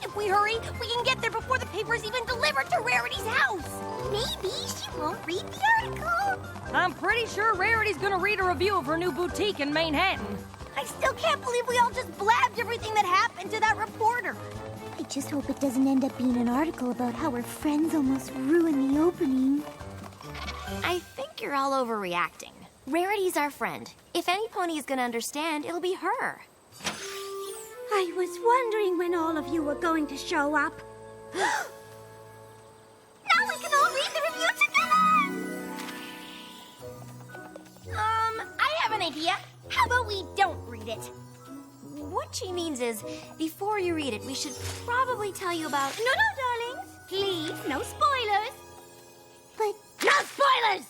If we hurry, we can get there before the paper's even delivered to Rarity's house. Maybe she won't read the article. I'm pretty sure Rarity's gonna read a review of her new boutique in Manhattan. I still can't believe we all just blabbed everything that happened to that reporter. I just hope it doesn't end up being an article about how her friends almost ruined the opening. I think you're all overreacting. Rarity's our friend. If any pony is gonna understand, it'll be her. I was wondering when all of you were going to show up. Now we can all read the review together! I have an idea. How about we don't read it? What she means is, before you read it, we should probably tell you about... No, darlings. Please, no spoilers. But... No spoilers!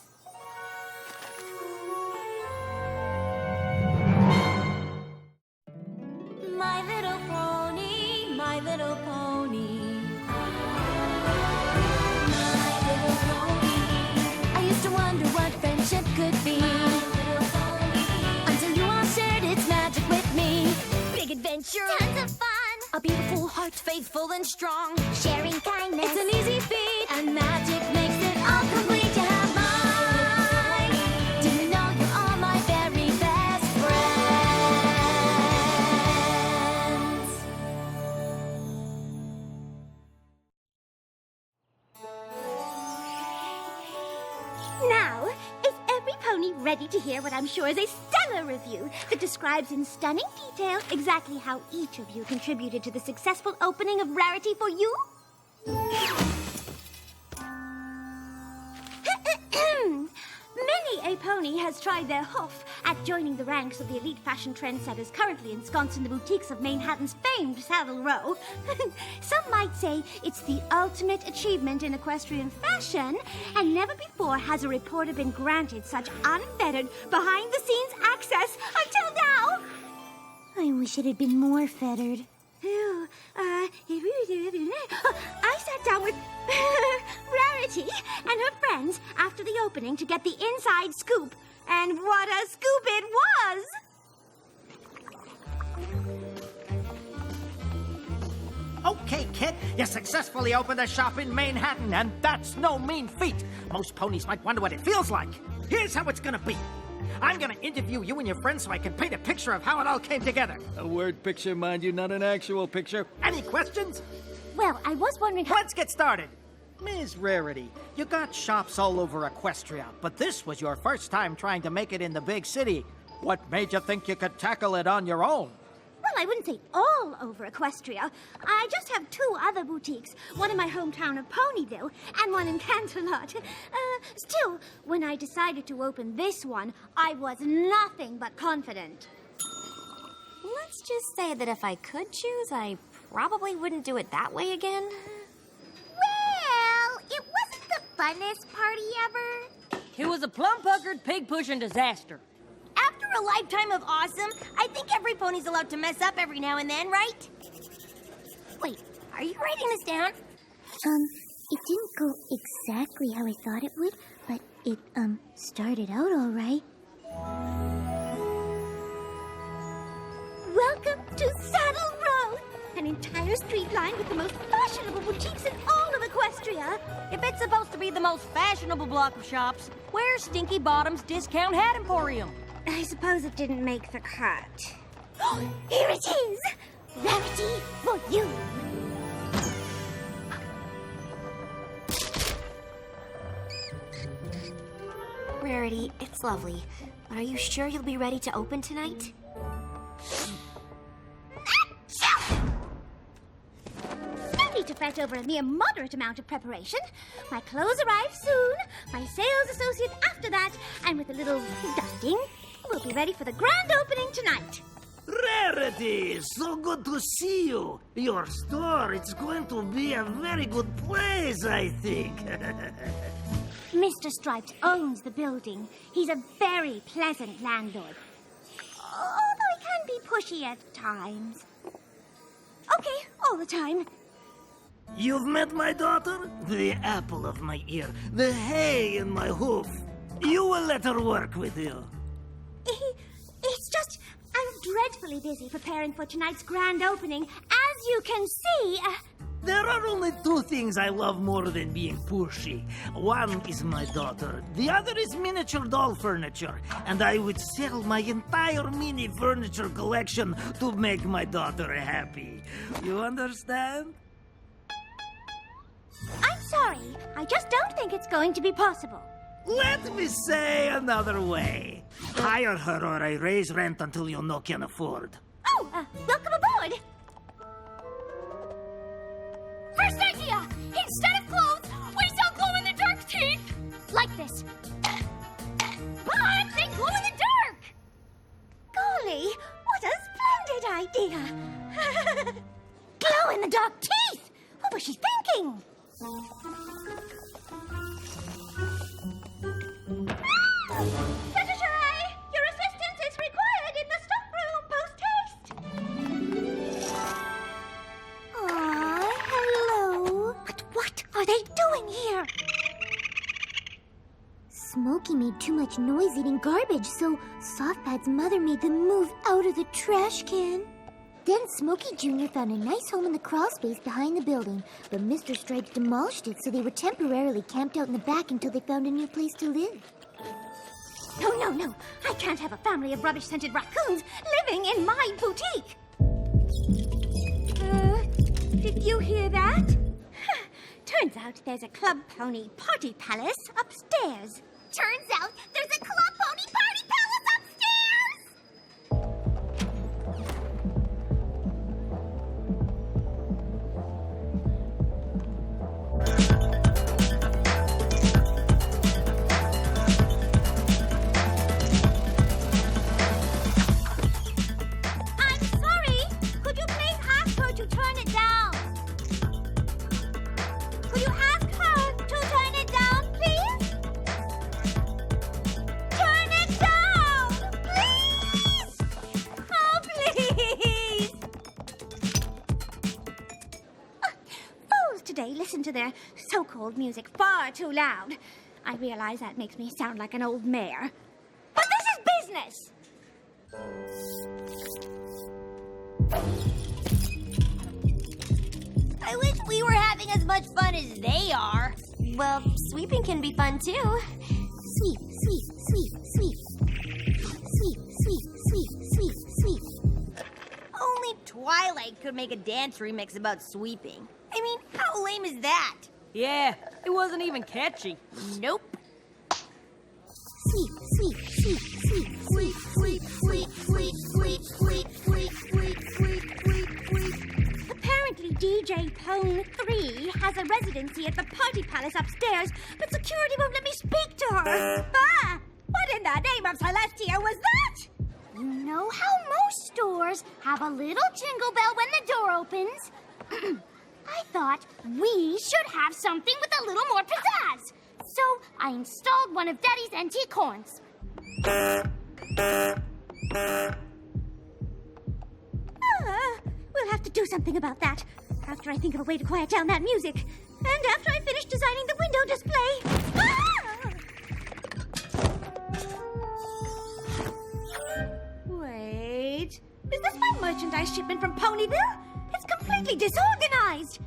My little pony, my little pony. My little pony. I used to wonder what friendship could be. Until you all shared its magic with me. Big adventure. Tons of fun. A beautiful heart, faithful and strong. Sharing kindness. It's an easy feat, and magic makes it all complete. You have mine. Do you know you're all my very best friends? Now, is every pony ready to hear what I'm sure is a stellar review that describes in stunning detail exactly how each of you contributed to the successful opening of Rarity for You? Many a pony has tried their hoof at joining the ranks of the elite fashion trendsetters currently ensconced in the boutiques of Manhattan's famed Savile Row. Some might say it's the ultimate achievement in equestrian fashion, and never before has a reporter been granted such unfettered, behind-the-scenes access until now. I wish it had been more fettered. I sat down with Rarity and her friends after the opening to get the inside scoop. And what a scoop it was! Okay, kid, you successfully opened a shop in Manhattan, and that's no mean feat. Most ponies might wonder what it feels like. Here's how it's gonna be. I'm gonna interview you and your friends so I can paint a picture of how it all came together. A word picture, mind you, not an actual picture. Any questions? Well, I was wondering how... Let's get started. Ms. Rarity, you got shops all over Equestria, but this was your first time trying to make it in the big city. What made you think you could tackle it on your own? Well, I wouldn't say all over Equestria. I just have two other boutiques, one in my hometown of Ponyville and one in Canterlot. Still, when I decided to open this one, I was nothing but confident. Let's just say that if I could choose, I probably wouldn't do it that way again. Well, it wasn't the funnest party ever. It was a plum-puckered, pig-pushing disaster. After a lifetime of awesome, I think every pony's allowed to mess up every now and then, right? Wait, are you writing this down? It didn't go exactly how I thought it would, but it, started out all right. Welcome to Saddle Row, an entire street lined with the most fashionable boutiques in all of Equestria. If it's supposed to be the most fashionable block of shops, where's Stinky Bottom's Discount Hat Emporium? I suppose it didn't make the cut. Here it is! Rarity for you! Rarity, it's lovely. But are you sure you'll be ready to open tonight? No need to fret over a mere moderate amount of preparation. My clothes arrive soon, my sales associate after that, and with a little dusting, we'll be ready for the grand opening tonight. Rarity, so good to see you. Your store, it's going to be a very good place, I think. Mr. Stripes owns the building. He's a very pleasant landlord. Although he can be pushy at times. Okay, all the time. You've met my daughter? The apple of my ear, the hay in my hoof. You will let her work with you. It's just, I'm dreadfully busy preparing for tonight's grand opening, as As you can see, There are only two things I love more than being pushy. One is my daughter, the other is miniature doll furniture, and I would sell my entire mini furniture collection to make my daughter happy. You understand? I'm sorry. I just don't think it's going to be possible. Let me say another way. Hire her or I raise rent until you no can afford. Oh, welcome aboard. First idea! Instead of clothes, we sell glow-in-the-dark teeth! Like this. But they glow in the dark! Golly, what a splendid idea. Glow-in-the-dark teeth! What was she thinking? Secretary, your assistance is required in the stockroom post-haste. Hello. But what are they doing here? Smokey made too much noise eating garbage, so Softpad's mother made them move out of the trash can. Then Smokey Jr. found a nice home in the crawl space behind the building, but Mr. Stripes demolished it, so they were temporarily camped out in the back until they found a new place to live. No. I can't have a family of rubbish-scented raccoons living in my boutique. Did you hear that? Turns out there's a Club Pony Party Palace upstairs. Turns out there's a Club Pony Party Palace upstairs! I'm sorry. Could you please ask her to turn it down? Could you ask her to turn it down, please? Turn it down, please! Oh, please! Fools today listen to their so-called music far too loud. I realize that makes me sound like an old mare. But this is business! I wish we were having as much fun as they are. Well, sweeping can be fun too. Sweep, sweep, sweep, sweep. Sweep, sweep, sweep, sweep, sweep. Only Twilight could make a dance remix about sweeping. I mean, how lame is that? Yeah, it wasn't even catchy. Nope. Sweep, sweep, sweep, sweep, sweep, sweep, sweep, sweep, sweep, sweep, sweep, sweep, sweep, sweep, sweep. Apparently, DJ Pone 3 has a residency at the Party Palace upstairs, but security won't let me speak to her. What in the name of Celestia was that? You know how most stores have a little jingle bell when the door opens? I thought we should have something with a little more pizzazz. So I installed one of Daddy's antique horns. We'll have to do something about that. After I think of a way to quiet down that music. And after I finish designing the window display. Wait. Is this my merchandise shipment from Ponyville? It's completely disorganized.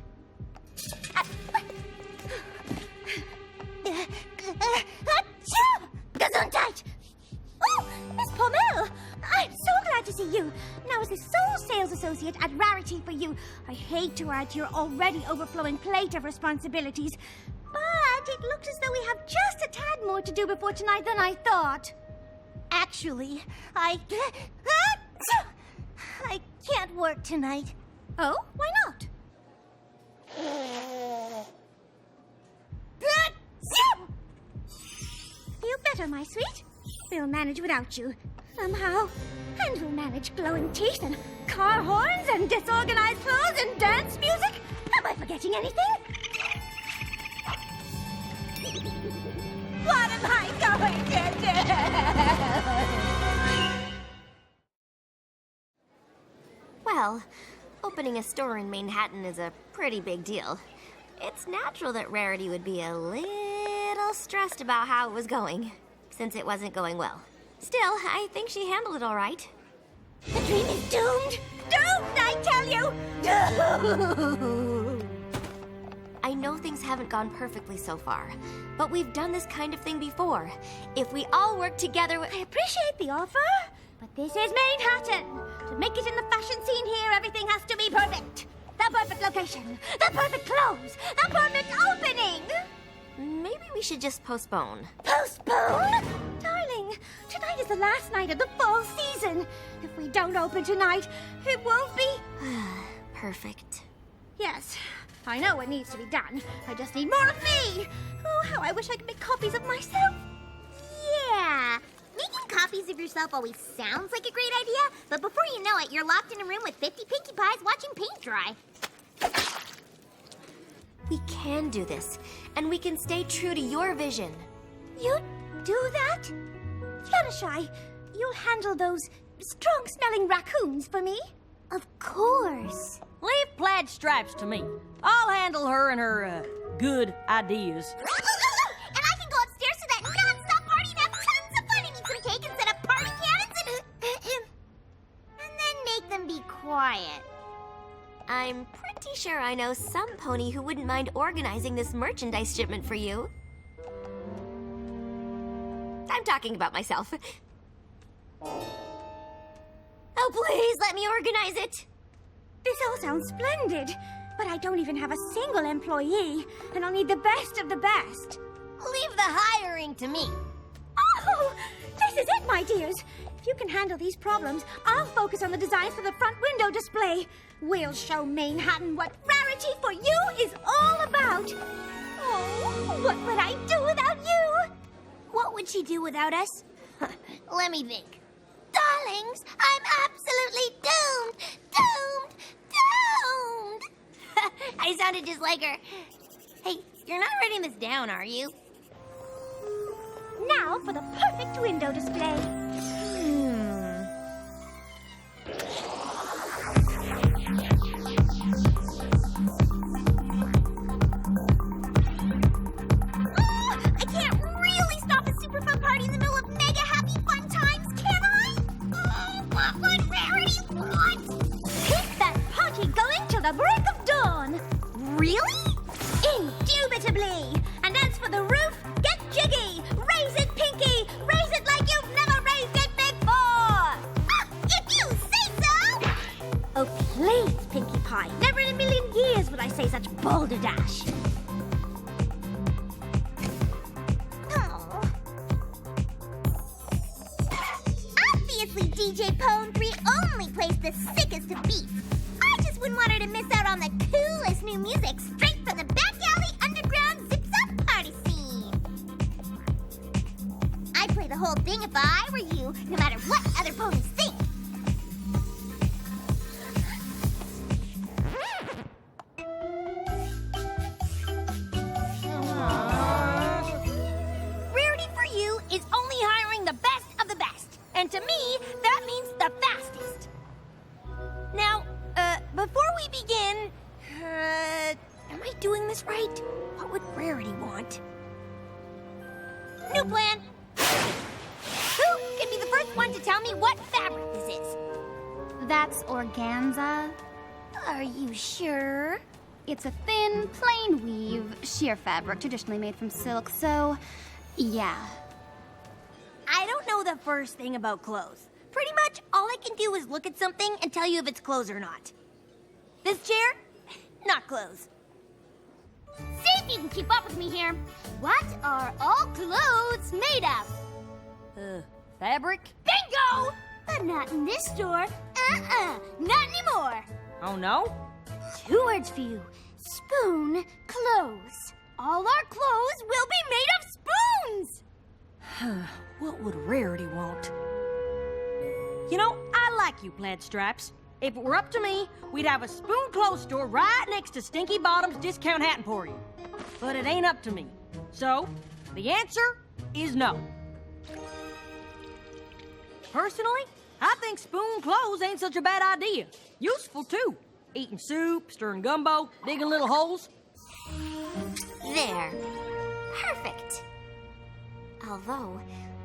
Gesundheit! Oh, Miss Pommel! I'm so glad to see you. Now, as the sole sales associate at Rarity for You, I hate to add to your already overflowing plate of responsibilities, but it looks as though we have just a tad more to do before tonight than I thought. Actually, I can't work tonight. Oh, why not? Feel better, my sweet? We'll manage without you, somehow. And we'll manage glowing teeth and car horns and disorganized clothes and dance music. Am I forgetting anything? What am I going to do? Well, opening a store in Manhattan is a pretty big deal. It's natural that Rarity would be a little stressed about how it was going, since it wasn't going well. Still, I think she handled it all right. The dream is doomed! Doomed, I tell you! I know things haven't gone perfectly so far, but we've done this kind of thing before. If we all work together, I appreciate the offer, but this is Manhattan. To make it in the fashion scene here, everything has to be perfect. The perfect location, the perfect clothes, the perfect opening. maybe we should just postpone. Postpone? Darling, tonight is the last night of the fall season. If we don't open tonight, it won't be... Perfect. Yes, I know what needs to be done. I just need more of me. Oh, how I wish I could make copies of myself. Yeah. Making copies of yourself always sounds like a great idea, but before you know it, you're locked in a room with 50 Pinkie Pies watching paint dry. We can do this, and we can stay true to your vision. You'd do that? Fluttershy, you'll handle those strong-smelling raccoons for me? Of course. Leave Plaid Stripes to me. I'll handle her and her, good ideas. And I can go upstairs to that non-stop party and have tons of fun and eat some cake and set up party cannons and then make them be quiet. I'm pretty sure I know some pony who wouldn't mind organizing this merchandise shipment for you. I'm talking about myself. Oh, please, let me organize it. This all sounds splendid, but I don't even have a single employee, and I'll need the best of the best. Leave the hiring to me. Oh, this is it, my dears. If you can handle these problems, I'll focus on the designs for the front window display. We'll show Manhattan what Rarity for you is all about. Oh, what would I do without you? What would she do without us? Let me think. Darlings, I'm absolutely doomed! Doomed! Doomed! I sounded just like her. Hey, you're not writing this down, are you? Now for the perfect window display. I can't really stop a super fun party in the middle of mega happy fun times, can I? Oh, what would Rarity want? Keep that party going till the break of dawn. Really? Indubitably. And as for the roof, get jiggy. Raise it, Pinky. Raise it like you've never raised it before. If you say so! Oh, please, Pinkie Pie. Never in a million years would I say such balderdash. Oh. Obviously, DJ Pone 3 only plays the sickest of beats. I just wouldn't want her to miss out on the coolest new music straight from the back alley underground zips-up party scene. I'd play the whole thing if I were you, no matter what other ponies think. Rarity for you is only hiring the best of the best. And to me, that means the fastest. Now, before we begin, am I doing this right? What would Rarity want? New plan. Who can be the first one to tell me what fabric this is? That's organza. Are you sure? It's a thin, plain weave, sheer fabric traditionally made from silk, so yeah. I don't know the first thing about clothes. Pretty much all I can do is look at something and tell you if it's clothes or not. This chair? Not clothes. See if you can keep up with me here. What are all clothes made of? Fabric? Bingo! But not in this store. Not anymore. Oh, no? 2 words for you. Spoon clothes. All our clothes will be made of spoons! What would Rarity want? You know, I like you, Plaid Stripes. If it were up to me, we'd have a spoon clothes store right next to Stinky Bottom's Discount Hat Emporium. But it ain't up to me. So, the answer is no. Personally, I think spoon clothes ain't such a bad idea. Useful, too. Eating soup, stirring gumbo, digging little holes. There. Perfect. Although,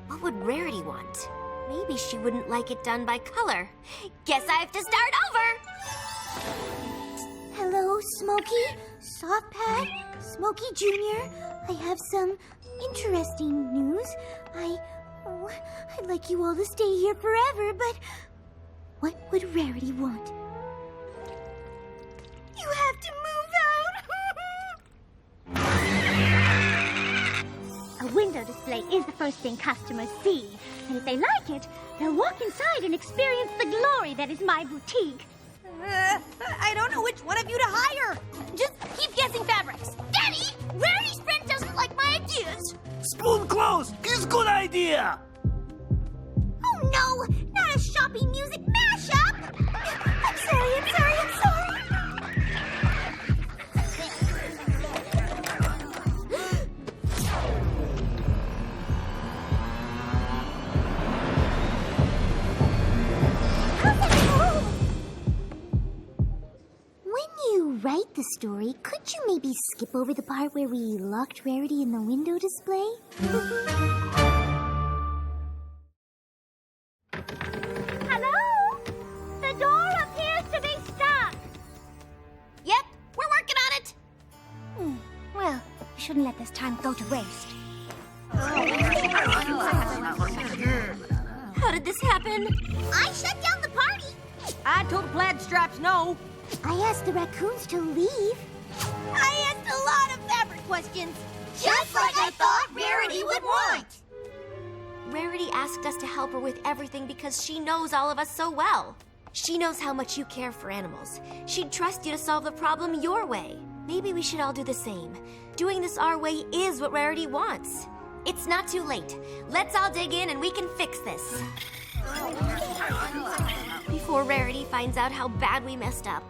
what would Rarity want? Maybe she wouldn't like it done by color. Guess I have to start over. Hello, Smokey, Softpad, Smokey Jr. I have some interesting news. I'd like you all to stay here forever, but what would Rarity want? You have to move out! A window display is the first thing customers see. And if they like it, they'll walk inside and experience the glory that is my boutique. I don't know which one of you to hire. Just keep guessing fabrics. Daddy, Rarity's friend doesn't like my ideas. Spoon closed is good idea. Oh no, not a shopping music mashup! I'm sorry. When you write the story, could you maybe skip over the part where we locked Rarity in the window display? Hello? The door appears to be stuck. Yep, we're working on it. Well, we shouldn't let this time go to waste. How did this happen? I shut down the party! I told the plaid stripes no. I asked the raccoons to leave. I asked a lot of fabric questions. Just like I thought Rarity would want. Rarity asked us to help her with everything because she knows all of us so well. She knows how much you care for animals. She'd trust you to solve the problem your way. Maybe we should all do the same. Doing this our way is what Rarity wants. It's not too late. Let's all dig in and we can fix this. Before Rarity finds out how bad we messed up.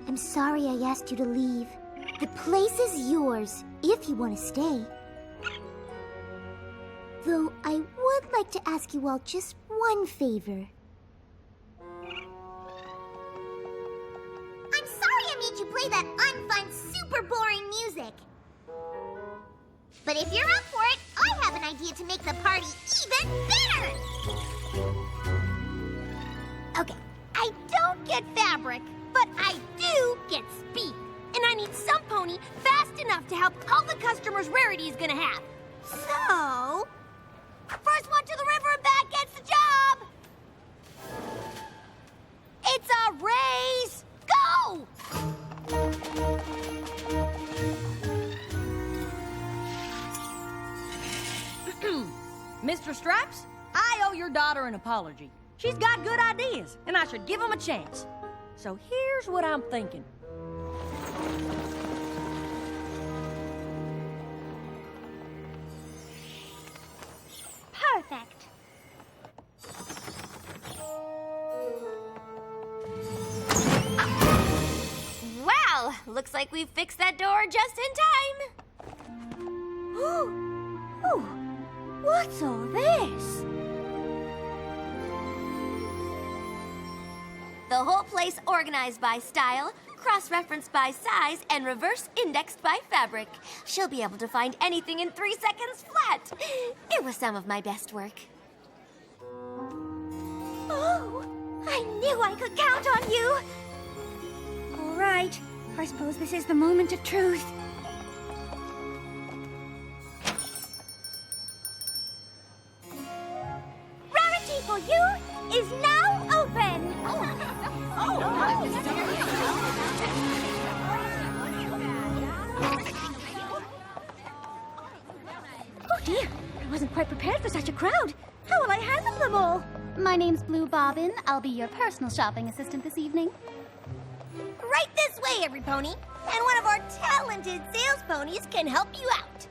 I'm sorry I asked you to leave. The place is yours, if you want to stay. Though I would like to ask you all just one favor. I'm sorry I made you play that unfun, super boring music. But if you're up for it, I have an idea to make the party even better! Okay, I don't get fabric, but I do get speed. And I need some pony fast enough to help all the customers Rarity is gonna have. So, first one to the river and back gets the job! It's a race! Go! Mr. Stripes, I owe your daughter an apology. She's got good ideas, and I should give them a chance. So here's what I'm thinking. Perfect. Wow, looks like we fixed that door just in time. Oh, what's all this? The whole place organized by style, cross-referenced by size, and reverse-indexed by fabric. She'll be able to find anything in 3 seconds flat. It was some of my best work. Oh, I knew I could count on you. All right, I suppose this is the moment of truth. Rarity for you is now open. Oh dear, I wasn't quite prepared for such a crowd. How will I handle them all? My name's Blue Bobbin. I'll be your personal shopping assistant this evening. Right this way, every pony. And one of our talented sales ponies can help you out.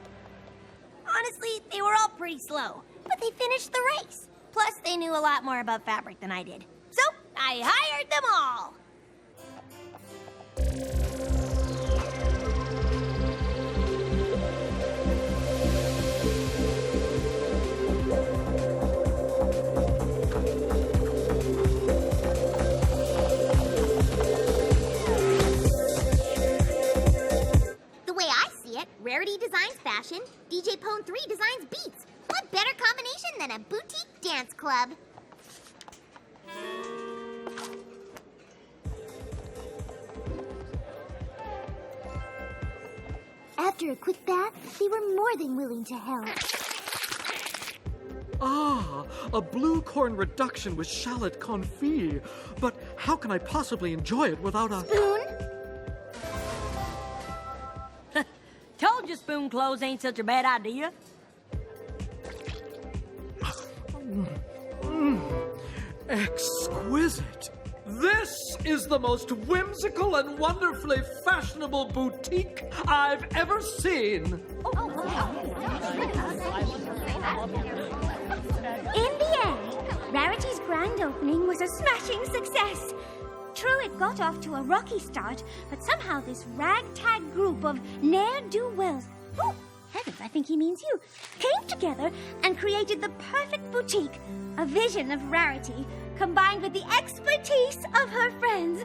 Honestly, they were all pretty slow, but they finished the race. Plus, they knew a lot more about fabric than I did. So, I hired them all. The way I see it, Rarity designs fashion, DJ Pone 3 designs beats. What better combination than a boutique dance club? After a quick bath, they were more than willing to help. Ah, a blue corn reduction with shallot confit. But how can I possibly enjoy it without a... Spoon? Told you spoon clothes ain't such a bad idea. Exquisite. This is the most whimsical and wonderfully fashionable boutique I've ever seen. In the end, Rarity's grand opening was a smashing success. True, it got off to a rocky start, but somehow this ragtag group of ne'er-do-wells, oh, heavens, I think he means you, came together and created the perfect boutique, a vision of Rarity, combined with the expertise of her friends.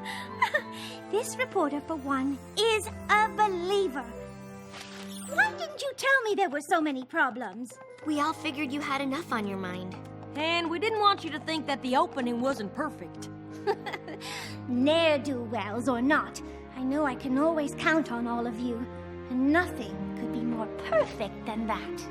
This reporter, for one, is a believer. Why didn't you tell me there were so many problems? We all figured you had enough on your mind. And we didn't want you to think that the opening wasn't perfect. Ne'er-do-wells or not, I know I can always count on all of you, and nothing could be more perfect than that.